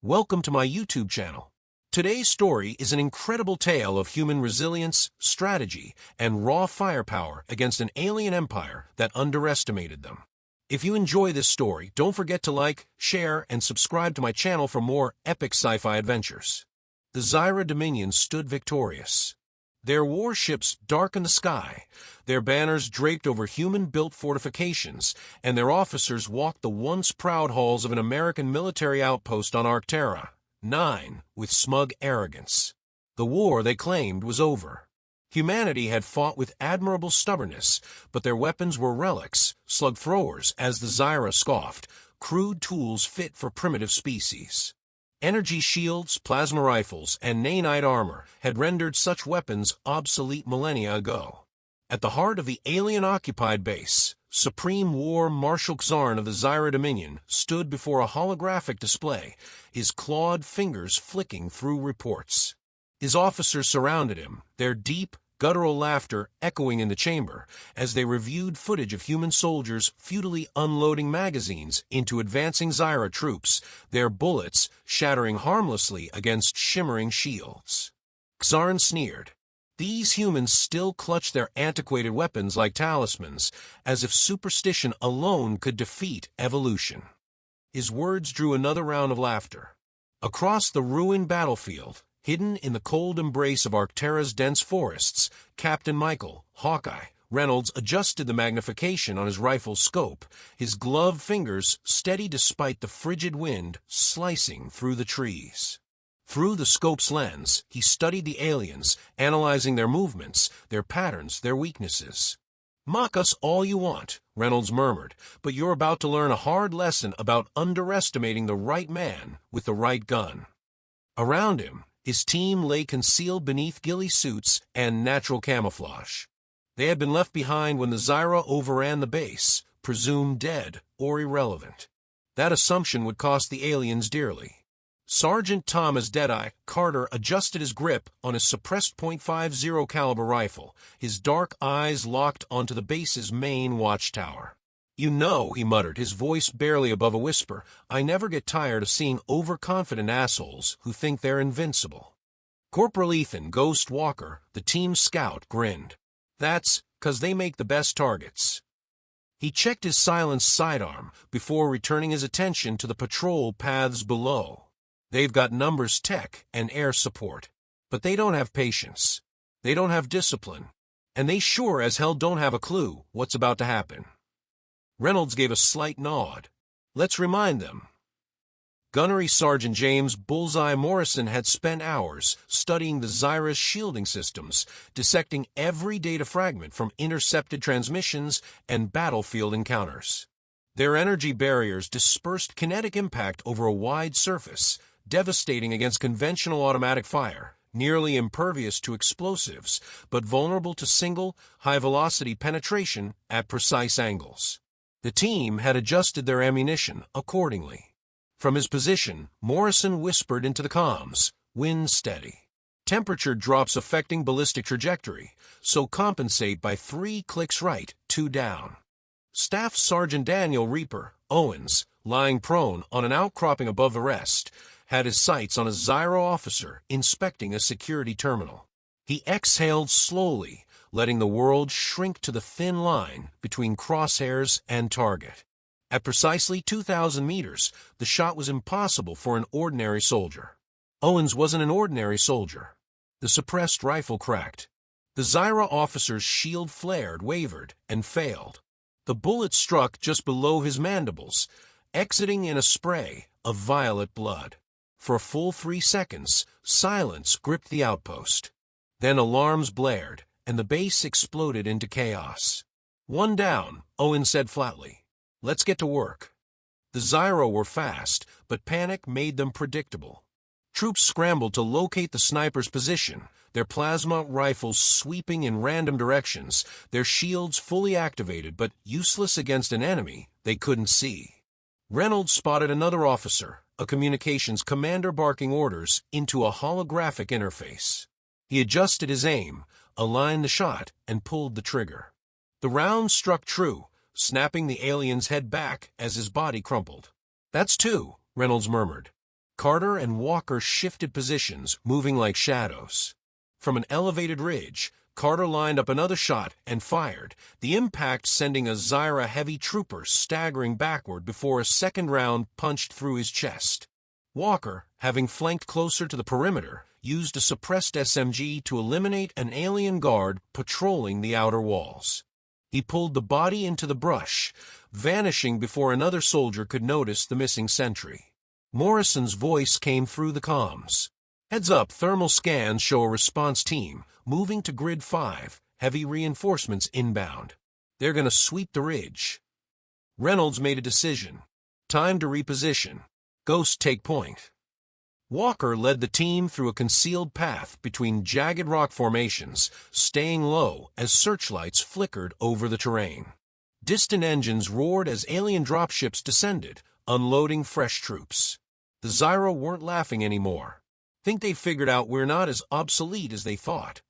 Welcome to my YouTube channel. Today's story is an incredible tale of human resilience, strategy, and raw firepower against an alien empire that underestimated them. If you enjoy this story, don't forget to like, share, and subscribe to my channel for more epic sci-fi adventures. The Zyra Dominion stood victorious. Their warships darkened the sky, their banners draped over human-built fortifications, and their officers walked the once proud halls of an American military outpost on Arctera, 9, with smug arrogance. The war, they claimed, was over. Humanity had fought with admirable stubbornness, but their weapons were relics, slug-throwers, as the Zyra scoffed, crude tools fit for primitive species. Energy shields, plasma rifles, and nanite armor had rendered such weapons obsolete millennia ago. At the heart of the alien-occupied base, Supreme War Marshal Xarn of the Zyra Dominion stood before a holographic display, his clawed fingers flicking through reports. His officers surrounded him, their deep, guttural laughter echoing in the chamber as they reviewed footage of human soldiers futilely unloading magazines into advancing Zyra troops, their bullets shattering harmlessly against shimmering shields. Xarn sneered. These humans still clutch their antiquated weapons like talismans, as if superstition alone could defeat evolution. His words drew another round of laughter. Across the ruined battlefield, hidden in the cold embrace of Arctera's dense forests, Captain Michael, Hawkeye, Reynolds adjusted the magnification on his rifle's scope, his gloved fingers steady despite the frigid wind slicing through the trees. Through the scope's lens, he studied the aliens, analyzing their movements, their patterns, their weaknesses. "Mock us all you want," Reynolds murmured, "but you're about to learn a hard lesson about underestimating the right man with the right gun." Around him, his team lay concealed beneath ghillie suits and natural camouflage. They had been left behind when the Zyra overran the base, presumed dead or irrelevant. That assumption would cost the aliens dearly. Sergeant Thomas Deadeye Carter adjusted his grip on his suppressed .50 caliber rifle, his dark eyes locked onto the base's main watchtower. "You know," he muttered, his voice barely above a whisper, "I never get tired of seeing overconfident assholes who think they're invincible." Corporal Ethan Ghost Walker, the team scout, grinned. "That's 'cause they make the best targets." He checked his silenced sidearm before returning his attention to the patrol paths below. They've got numbers tech and air support, but they don't have patience. They don't have discipline. And they sure as hell don't have a clue what's about to happen. Reynolds gave a slight nod. "Let's remind them." Gunnery Sergeant James Bullseye Morrison had spent hours studying the Zyra's shielding systems, dissecting every data fragment from intercepted transmissions and battlefield encounters. Their energy barriers dispersed kinetic impact over a wide surface, devastating against conventional automatic fire, nearly impervious to explosives, but vulnerable to single, high-velocity penetration at precise angles. The team had adjusted their ammunition accordingly. From his position, Morrison whispered into the comms, "Wind steady. Temperature drops affecting ballistic trajectory, so compensate by 3 clicks right, 2 down." Staff Sergeant Daniel Reaper Owens, lying prone on an outcropping above the rest, had his sights on a Zyra officer inspecting a security terminal. He exhaled slowly, letting the world shrink to the thin line between crosshairs and target. At precisely 2,000 meters, the shot was impossible for an ordinary soldier. Owens wasn't an ordinary soldier. The suppressed rifle cracked. The Zyra officer's shield flared, wavered, and failed. The bullet struck just below his mandibles, exiting in a spray of violet blood. For a full 3 seconds, silence gripped the outpost. Then alarms blared, and the base exploded into chaos. "One down," Owen said flatly. "Let's get to work." The Zyra were fast, but panic made them predictable. Troops scrambled to locate the sniper's position, their plasma rifles sweeping in random directions, their shields fully activated but useless against an enemy they couldn't see. Reynolds spotted another officer, a communications commander, barking orders into a holographic interface. He adjusted his aim, aligned the shot, and pulled the trigger. The round struck true, snapping the alien's head back as his body crumpled. "That's 2, Reynolds murmured. Carter and Walker shifted positions, moving like shadows. From an elevated ridge, Carter lined up another shot and fired, the impact sending a Zyra heavy trooper staggering backward before a second round punched through his chest. Walker, having flanked closer to the perimeter, used a suppressed SMG to eliminate an alien guard patrolling the outer walls. He pulled the body into the brush, vanishing before another soldier could notice the missing sentry. Morrison's voice came through the comms. "Heads up, thermal scans show a response team moving to Grid 5, heavy reinforcements inbound. They're gonna sweep the ridge." Reynolds made a decision. Time to reposition. Ghost take point. Walker led the team through a concealed path between jagged rock formations, staying low as searchlights flickered over the terrain. Distant engines roared as alien dropships descended, unloading fresh troops. The Zyra weren't laughing anymore. "Think they figured out we're not as obsolete as they thought."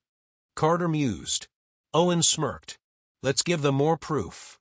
Carter mused. Owen smirked. "Let's give them more proof."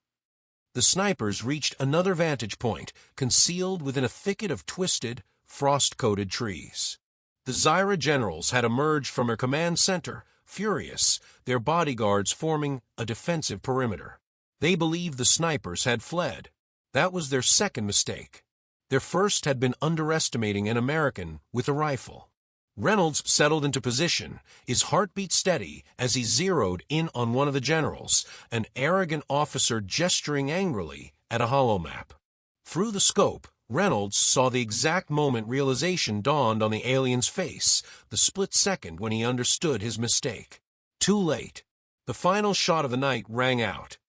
The snipers reached another vantage point, concealed within a thicket of twisted, frost-coated trees. The Zyra generals had emerged from their command center, furious, their bodyguards forming a defensive perimeter. They believed the snipers had fled. That was their second mistake. Their first had been underestimating an American with a rifle. Reynolds settled into position, his heartbeat steady as he zeroed in on one of the generals, an arrogant officer gesturing angrily at a holomap. Through the scope, Reynolds saw the exact moment realization dawned on the alien's face, the split second when he understood his mistake. Too late. The final shot of the night rang out.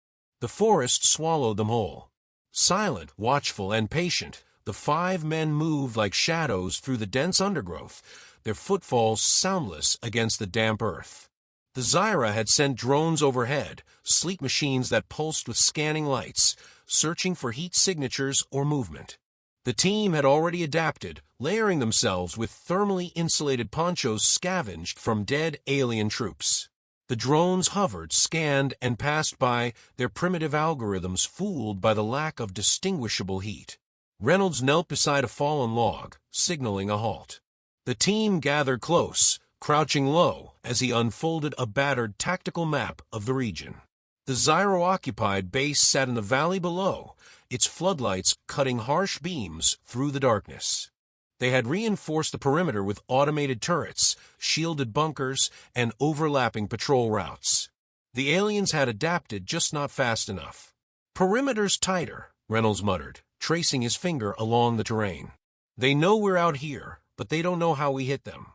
The forest swallowed them whole. Silent, watchful, and patient, the 5 men moved like shadows through the dense undergrowth, their footfalls soundless against the damp earth. The Zyra had sent drones overhead, sleek machines that pulsed with scanning lights, searching for heat signatures or movement. The team had already adapted, layering themselves with thermally insulated ponchos scavenged from dead alien troops. The drones hovered, scanned, and passed by, their primitive algorithms fooled by the lack of distinguishable heat. Reynolds knelt beside a fallen log, signaling a halt. The team gathered close, crouching low as he unfolded a battered tactical map of the region. The Zyro-occupied base sat in the valley below, its floodlights cutting harsh beams through the darkness. They had reinforced the perimeter with automated turrets, shielded bunkers, and overlapping patrol routes. The aliens had adapted, just not fast enough. "Perimeter's tighter," Reynolds muttered, tracing his finger along the terrain. "They know we're out here, but they don't know how we hit them.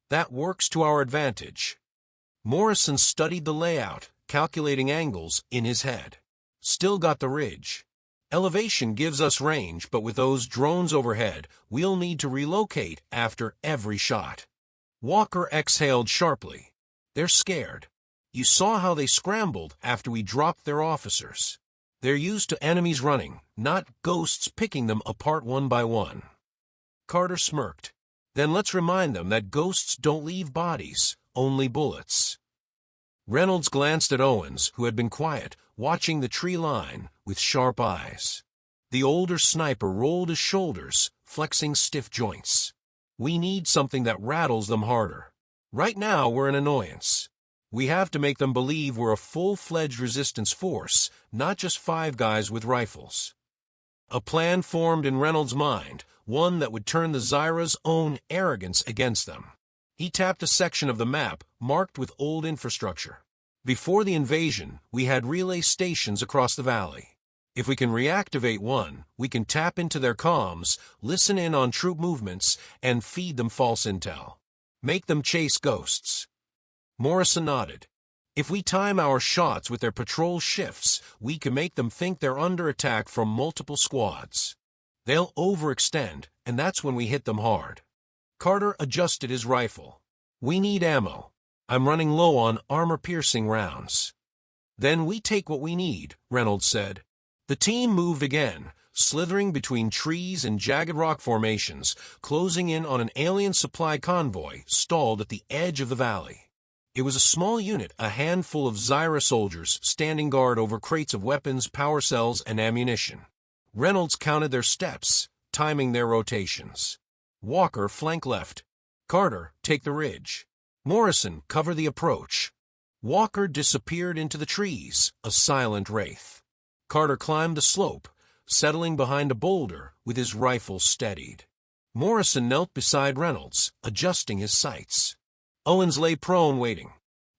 That works to our advantage." Morrison studied the layout, calculating angles in his head. "Still got the ridge. Elevation gives us range, but with those drones overhead, we'll need to relocate after every shot." Walker exhaled sharply. "They're scared. You saw how they scrambled after we dropped their officers. They're used to enemies running, not ghosts picking them apart one by one." Carter smirked. "Then let's remind them that ghosts don't leave bodies, only bullets." Reynolds glanced at Owens, who had been quiet, watching the tree line with sharp eyes. The older sniper rolled his shoulders, flexing stiff joints. "We need something that rattles them harder. Right now we're an annoyance. We have to make them believe we're a full-fledged resistance force, not just 5 guys with rifles." A plan formed in Reynolds' mind, one that would turn the Zyra's own arrogance against them. He tapped a section of the map marked with old infrastructure. "Before the invasion, we had relay stations across the valley. If we can reactivate one, we can tap into their comms, listen in on troop movements, and feed them false intel. Make them chase ghosts." Morrison nodded. "If we time our shots with their patrol shifts, we can make them think they're under attack from multiple squads. They'll overextend, and that's when we hit them hard." Carter adjusted his rifle. "We need ammo. I'm running low on armor-piercing rounds." "Then we take what we need," Reynolds said. The team moved again, slithering between trees and jagged rock formations, closing in on an alien supply convoy stalled at the edge of the valley. It was a small unit, a handful of Zyra soldiers standing guard over crates of weapons, power cells, and ammunition. Reynolds counted their steps, timing their rotations. Walker, flank left. Carter, take the ridge. Morrison, cover the approach. Walker disappeared into the trees, a silent wraith. Carter climbed the slope, settling behind a boulder with his rifle steadied. Morrison knelt beside Reynolds, adjusting his sights. Owens lay prone, waiting.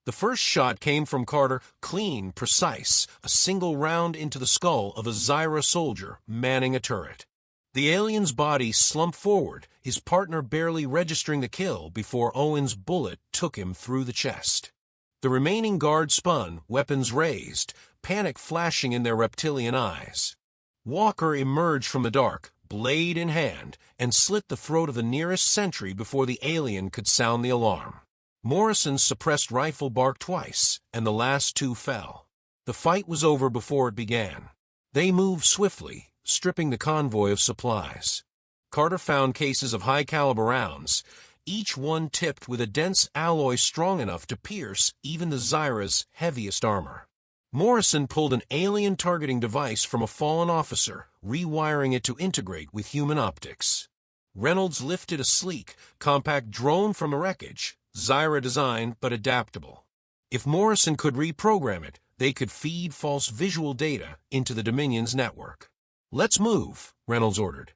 The first shot came from Carter, clean, precise, a single round into the skull of a Zyra soldier manning a turret. The alien's body slumped forward, his partner barely registering the kill before Owens' bullet took him through the chest. The remaining guard spun, weapons raised, panic flashing in their reptilian eyes. Walker emerged from the dark, blade in hand, and slit the throat of the nearest sentry before the alien could sound the alarm. Morrison's suppressed rifle barked twice, and the last two fell. The fight was over before it began. They moved swiftly, stripping the convoy of supplies. Carter found cases of high-caliber rounds, each one tipped with a dense alloy strong enough to pierce even the Zyra's heaviest armor. Morrison pulled an alien targeting device from a fallen officer, rewiring it to integrate with human optics. Reynolds lifted a sleek, compact drone from the wreckage, Zyra designed but adaptable. If Morrison could reprogram it, they could feed false visual data into the Dominion's network. "Let's move," Reynolds ordered.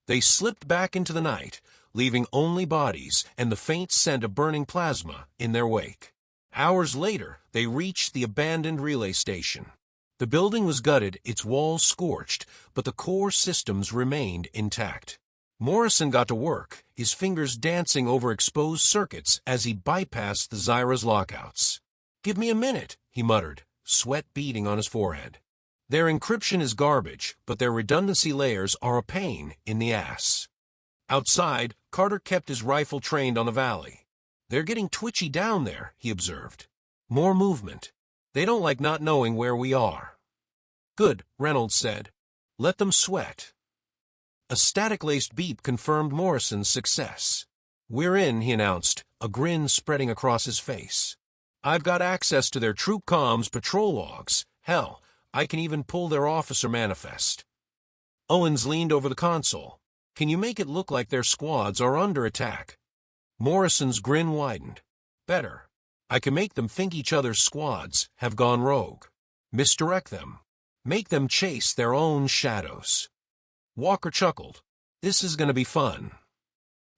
They slipped back into the night, leaving only bodies and the faint scent of burning plasma in their wake. Hours later, they reached the abandoned relay station. The building was gutted, its walls scorched, but the core systems remained intact. Morrison got to work, his fingers dancing over exposed circuits as he bypassed the Zyra's lockouts. "Give me a minute," he muttered, sweat beading on his forehead. Their encryption is garbage, but their redundancy layers are a pain in the ass. Outside, Carter kept his rifle trained on the valley. "They're getting twitchy down there," he observed. "More movement. They don't like not knowing where we are." "Good," Reynolds said. "Let them sweat." A static-laced beep confirmed Morrison's success. "We're in," he announced, a grin spreading across his face. "I've got access to their troop comms patrol logs. Hell, I can even pull their officer manifest." Owens leaned over the console. "Can you make it look like their squads are under attack?" Morrison's grin widened. "Better. I can make them think each other's squads have gone rogue. Misdirect them. Make them chase their own shadows." Walker chuckled. "This is going to be fun."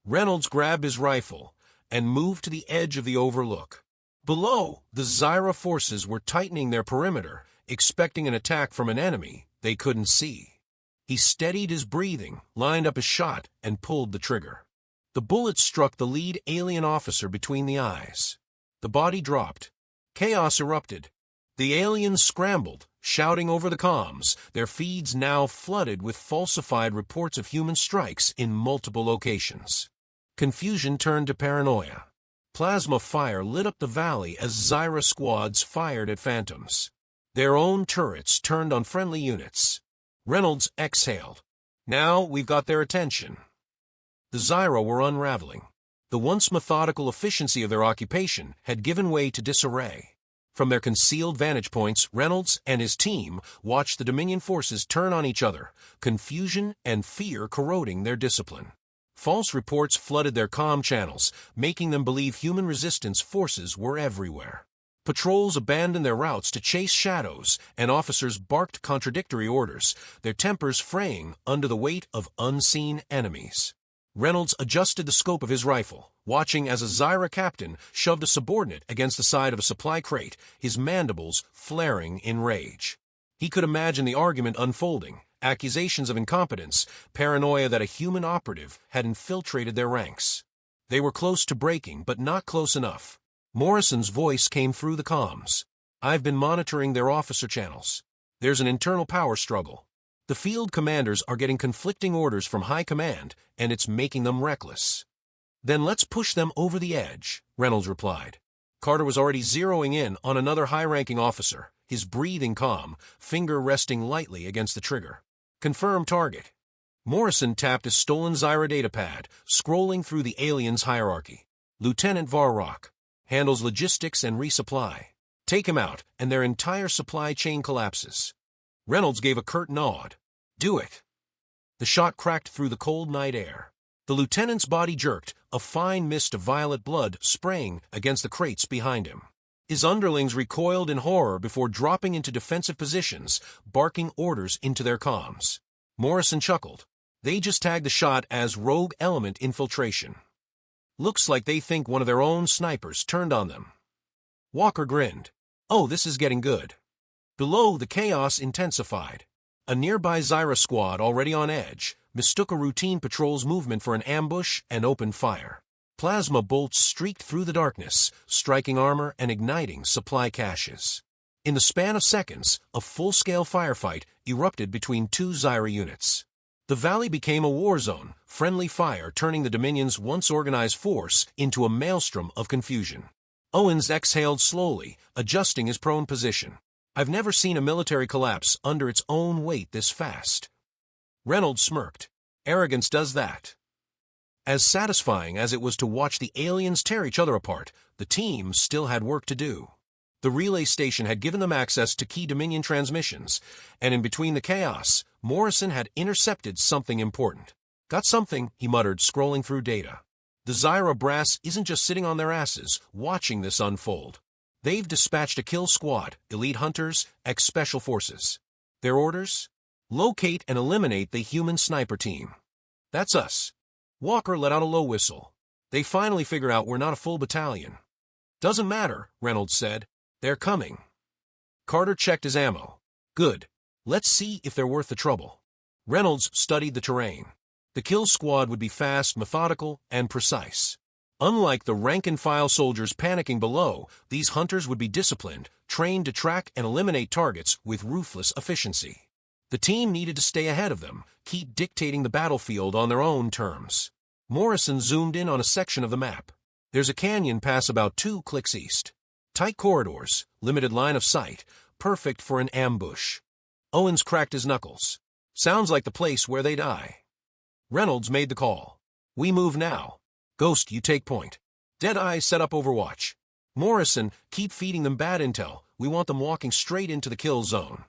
Reynolds grabbed his rifle and moved to the edge of the overlook. Below, the Zyra forces were tightening their perimeter, expecting an attack from an enemy they couldn't see. He steadied his breathing, lined up his shot, and pulled the trigger. The bullet struck the lead alien officer between the eyes. The body dropped. Chaos erupted. The aliens scrambled, shouting over the comms, their feeds now flooded with falsified reports of human strikes in multiple locations. Confusion turned to paranoia. Plasma fire lit up the valley as Zyra squads fired at phantoms. Their own turrets turned on friendly units. Reynolds exhaled. "Now we've got their attention." The Zyra were unraveling. The once methodical efficiency of their occupation had given way to disarray. From their concealed vantage points, Reynolds and his team watched the Dominion forces turn on each other, confusion and fear corroding their discipline. False reports flooded their comm channels, making them believe human resistance forces were everywhere. Patrols abandoned their routes to chase shadows, and officers barked contradictory orders, their tempers fraying under the weight of unseen enemies. Reynolds adjusted the scope of his rifle, watching as a Zyra captain shoved a subordinate against the side of a supply crate, his mandibles flaring in rage. He could imagine the argument unfolding, accusations of incompetence, paranoia that a human operative had infiltrated their ranks. They were close to breaking, but not close enough. Morrison's voice came through the comms. "I've been monitoring their officer channels. There's an internal power struggle. The field commanders are getting conflicting orders from high command, and it's making them reckless." "Then let's push them over the edge," Reynolds replied. Carter was already zeroing in on another high-ranking officer, his breathing calm, finger resting lightly against the trigger. "Confirm target." Morrison tapped his stolen Zyra datapad, scrolling through the aliens' hierarchy. "Lieutenant Varrock. Handles logistics and resupply. Take him out, and their entire supply chain collapses." Reynolds gave a curt nod. "Do it." The shot cracked through the cold night air. The lieutenant's body jerked, a fine mist of violet blood spraying against the crates behind him. His underlings recoiled in horror before dropping into defensive positions, barking orders into their comms. Morrison chuckled. They just tagged the shot as rogue element infiltration. Looks like they think one of their own snipers turned on them. Walker grinned. Oh, this is getting good. Below, the chaos intensified. A nearby Zyra squad, already on edge, mistook a routine patrol's movement for an ambush and opened fire. Plasma bolts streaked through the darkness, striking armor and igniting supply caches. In the span of seconds, a full-scale firefight erupted between two Zyra units. The valley became a war zone, friendly fire turning the Dominion's once organized force into a maelstrom of confusion. Owens exhaled slowly, adjusting his prone position. I've never seen a military collapse under its own weight this fast. Reynolds smirked. Arrogance does that. As satisfying as it was to watch the aliens tear each other apart, the team still had work to do. The relay station had given them access to key Dominion transmissions, and in between the chaos, Morrison had intercepted something important. Got something, he muttered, scrolling through data. The Zyra brass isn't just sitting on their asses, watching this unfold. They've dispatched a kill squad, elite hunters, ex-special forces. Their orders? Locate and eliminate the human sniper team. That's us. Walker let out a low whistle. They finally figure out we're not a full battalion. Doesn't matter, Reynolds said. They're coming. Carter checked his ammo. Good. Let's see if they're worth the trouble. Reynolds studied the terrain. The kill squad would be fast, methodical, and precise. Unlike the rank-and-file soldiers panicking below, these hunters would be disciplined, trained to track and eliminate targets with ruthless efficiency. The team needed to stay ahead of them, keep dictating the battlefield on their own terms. Morrison zoomed in on a section of the map. There's a canyon pass about 2 clicks east. Tight corridors, limited line of sight, perfect for an ambush. Owens cracked his knuckles. Sounds like the place where they die. Reynolds made the call. We move now. Ghost, you take point. Deadeye set up overwatch. Morrison, keep feeding them bad intel. We want them walking straight into the kill zone.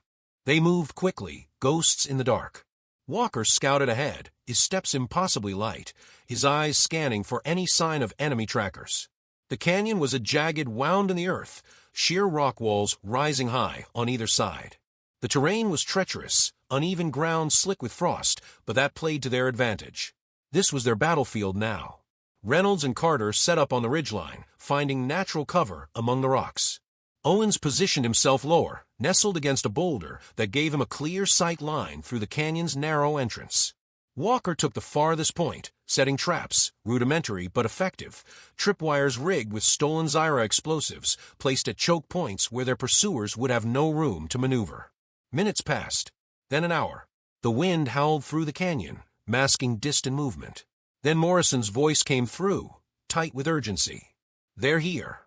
They moved quickly, ghosts in the dark. Walker scouted ahead, his steps impossibly light, his eyes scanning for any sign of enemy trackers. The canyon was a jagged wound in the earth, sheer rock walls rising high on either side. The terrain was treacherous, uneven ground slick with frost, but that played to their advantage. This was their battlefield now. Reynolds and Carter set up on the ridgeline, finding natural cover among the rocks. Owens positioned himself lower, nestled against a boulder that gave him a clear sight line through the canyon's narrow entrance. Walker took the farthest point, setting traps, rudimentary but effective, tripwires rigged with stolen Zyra explosives, placed at choke points where their pursuers would have no room to maneuver. Minutes passed, then an hour. The wind howled through the canyon, masking distant movement. Then Morrison's voice came through, tight with urgency. They're here.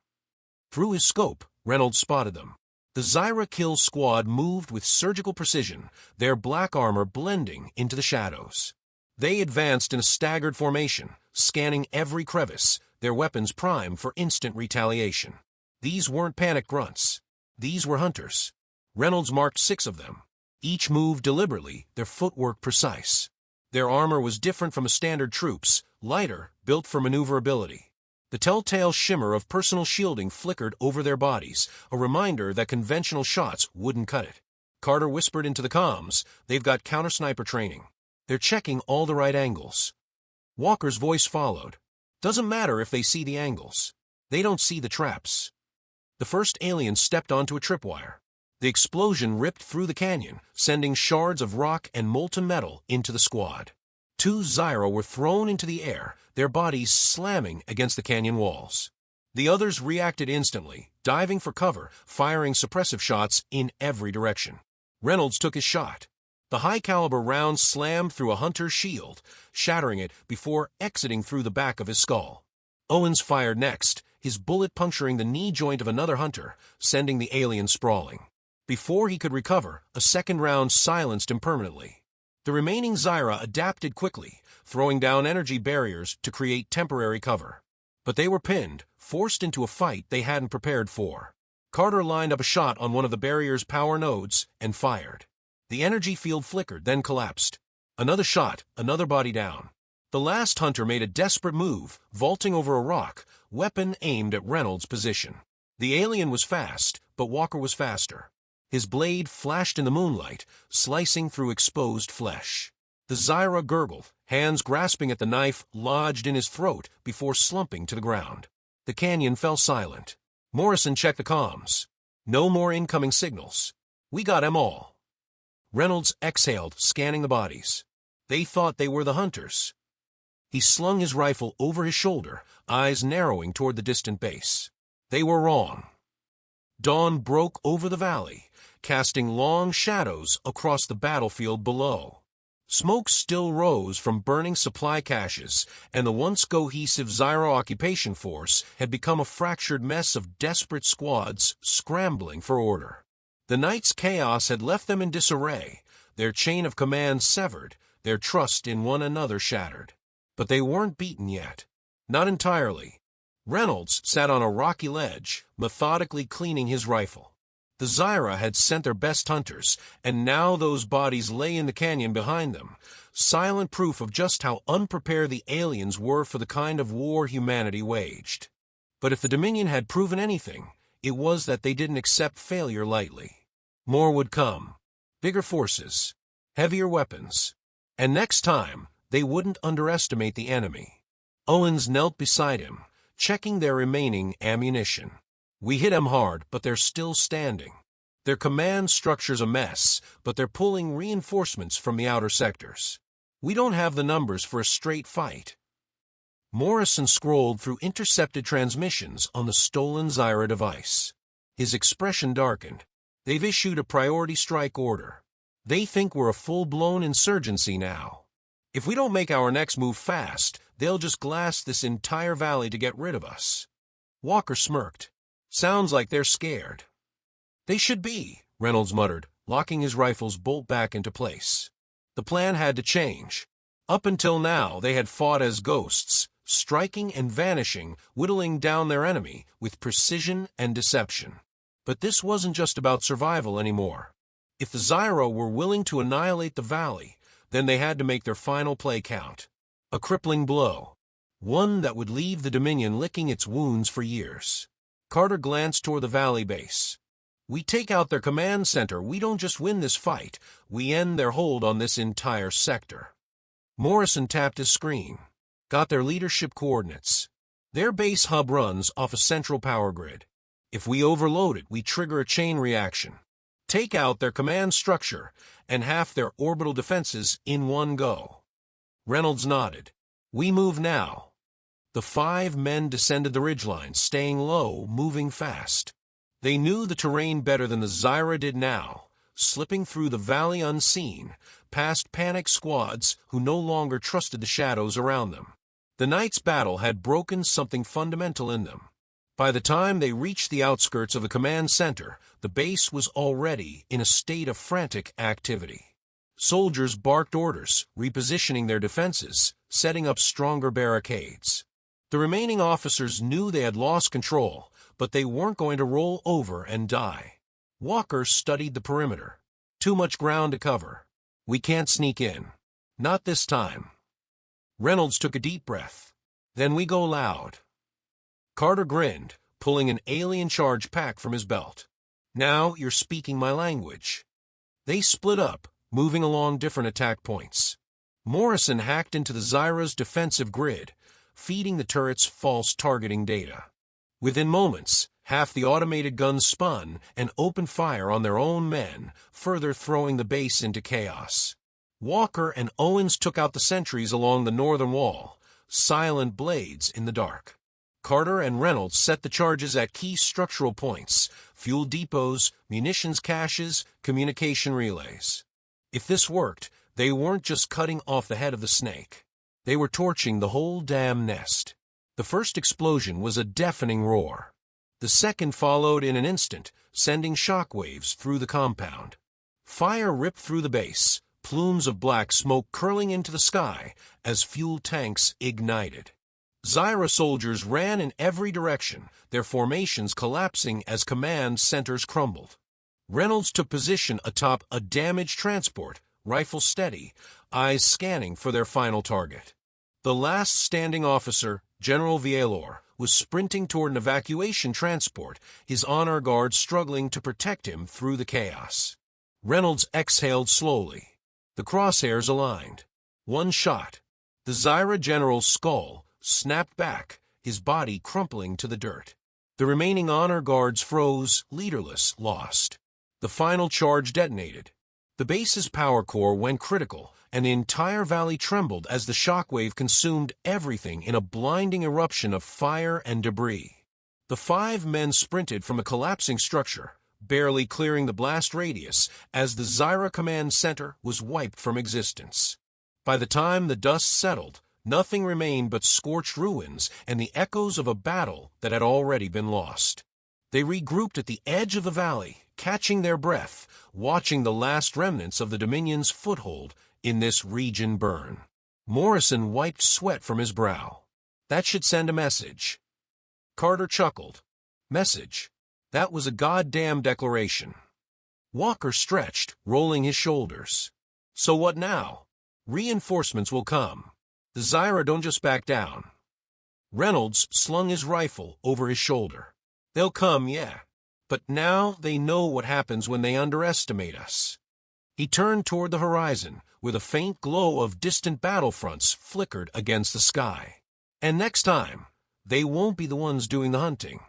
Through his scope, Reynolds spotted them. The Zyra kill squad moved with surgical precision, their black armor blending into the shadows. They advanced in a staggered formation, scanning every crevice, their weapons primed for instant retaliation. These weren't panic grunts. These were hunters. Reynolds marked 6 of them. Each moved deliberately, their footwork precise. Their armor was different from a standard troop's, lighter, built for maneuverability. The telltale shimmer of personal shielding flickered over their bodies, a reminder that conventional shots wouldn't cut it. Carter whispered into the comms, they've got counter-sniper training. They're checking all the right angles. Walker's voice followed. Doesn't matter if they see the angles. They don't see the traps. The first alien stepped onto a tripwire. The explosion ripped through the canyon, sending shards of rock and molten metal into the squad. 2 Zyra were thrown into the air, their bodies slamming against the canyon walls. The others reacted instantly, diving for cover, firing suppressive shots in every direction. Reynolds took his shot. The high-caliber round slammed through a hunter's shield, shattering it before exiting through the back of his skull. Owens fired next, his bullet puncturing the knee joint of another hunter, sending the alien sprawling. Before he could recover, a second round silenced him permanently. The remaining Zyra adapted quickly, throwing down energy barriers to create temporary cover. But they were pinned, forced into a fight they hadn't prepared for. Carter lined up a shot on one of the barrier's power nodes and fired. The energy field flickered, then collapsed. Another shot, another body down. The last hunter made a desperate move, vaulting over a rock, weapon aimed at Reynolds' position. The alien was fast, but Walker was faster. His blade flashed in the moonlight, slicing through exposed flesh. The Zyra gurgled, hands grasping at the knife lodged in his throat before slumping to the ground. The canyon fell silent. Morrison checked the comms. No more incoming signals. We got 'em all. Reynolds exhaled, scanning the bodies. They thought they were the hunters. He slung his rifle over his shoulder, eyes narrowing toward the distant base. They were wrong. Dawn broke over the valley, casting long shadows across the battlefield below. Smoke still rose from burning supply caches, and the once cohesive Zyra occupation force had become a fractured mess of desperate squads scrambling for order. The night's chaos had left them in disarray, their chain of command severed, their trust in one another shattered. But they weren't beaten yet. Not entirely. Reynolds sat on a rocky ledge, methodically cleaning his rifle. The Zyra had sent their best hunters, and now those bodies lay in the canyon behind them, silent proof of just how unprepared the aliens were for the kind of war humanity waged. But if the Dominion had proven anything, it was that they didn't accept failure lightly. More would come. Bigger forces, heavier weapons, and next time, they wouldn't underestimate the enemy. Owens knelt beside him, checking their remaining ammunition. We hit 'em hard, but they're still standing. Their command structure's a mess, but they're pulling reinforcements from the outer sectors. We don't have the numbers for a straight fight. Morrison scrolled through intercepted transmissions on the stolen Zyra device. His expression darkened. They've issued a priority strike order. They think we're a full-blown insurgency now. If we don't make our next move fast, they'll just glass this entire valley to get rid of us. Walker smirked. Sounds like they're scared. They should be, Reynolds muttered, locking his rifle's bolt back into place. The plan had to change. Up until now, they had fought as ghosts, striking and vanishing, whittling down their enemy with precision and deception. But this wasn't just about survival anymore. If the Zyra were willing to annihilate the valley, then they had to make their final play count. A crippling blow. One that would leave the Dominion licking its wounds for years. Carter glanced toward the valley base. We take out their command center, we don't just win this fight, we end their hold on this entire sector. Morrison tapped his screen. Got their leadership coordinates. Their base hub runs off a central power grid. If we overload it, we trigger a chain reaction. Take out their command structure and half their orbital defenses in one go. Reynolds nodded. We move now. The 5 men descended the ridgeline, staying low, moving fast. They knew the terrain better than the Zyra did now, slipping through the valley unseen, past panicked squads who no longer trusted the shadows around them. The night's battle had broken something fundamental in them. By the time they reached the outskirts of the command center, the base was already in a state of frantic activity. Soldiers barked orders, repositioning their defenses, setting up stronger barricades. The remaining officers knew they had lost control, but they weren't going to roll over and die. Walker studied the perimeter. Too much ground to cover. We can't sneak in. Not this time. Reynolds took a deep breath. Then we go loud. Carter grinned, pulling an alien charge pack from his belt. Now you're speaking my language. They split up, moving along different attack points. Morrison hacked into the Zyra's defensive grid, feeding the turret's false targeting data. Within moments, half the automated guns spun and opened fire on their own men, further throwing the base into chaos. Walker and Owens took out the sentries along the northern wall, silent blades in the dark. Carter and Reynolds set the charges at key structural points, fuel depots, munitions caches, communication relays. If this worked, they weren't just cutting off the head of the snake. They were torching the whole damn nest. The first explosion was a deafening roar. The second followed in an instant, sending shockwaves through the compound. Fire ripped through the base, plumes of black smoke curling into the sky as fuel tanks ignited. Zyra soldiers ran in every direction, their formations collapsing as command centers crumbled. Reynolds took position atop a damaged transport, rifle steady, eyes scanning for their final target. The last standing officer, General Vielor, was sprinting toward an evacuation transport, his honor guard struggling to protect him through the chaos. Reynolds exhaled slowly. The crosshairs aligned. One shot. The Zyra general's skull snapped back, his body crumpling to the dirt. The remaining honor guards froze, leaderless, lost. The final charge detonated. The base's power core went critical, and the entire valley trembled as the shockwave consumed everything in a blinding eruption of fire and debris. The 5 men sprinted from a collapsing structure, barely clearing the blast radius as the Zyra command center was wiped from existence. By the time the dust settled, nothing remained but scorched ruins and the echoes of a battle that had already been lost. They regrouped at the edge of the valley, catching their breath, watching the last remnants of the Dominion's foothold in this region burn. Morrison wiped sweat from his brow. That should send a message. Carter chuckled. Message? That was a goddamn declaration. Walker stretched, rolling his shoulders. So what now? Reinforcements will come. The Zyra don't just back down. Reynolds slung his rifle over his shoulder. They'll come, yeah. But now they know what happens when they underestimate us. He turned toward the horizon, where the faint glow of distant battlefronts flickered against the sky. And next time, they won't be the ones doing the hunting.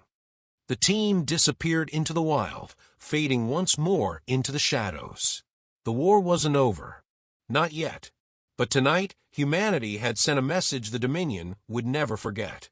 The team disappeared into the wild, fading once more into the shadows. The war wasn't over. Not yet. But tonight, humanity had sent a message the Dominion would never forget.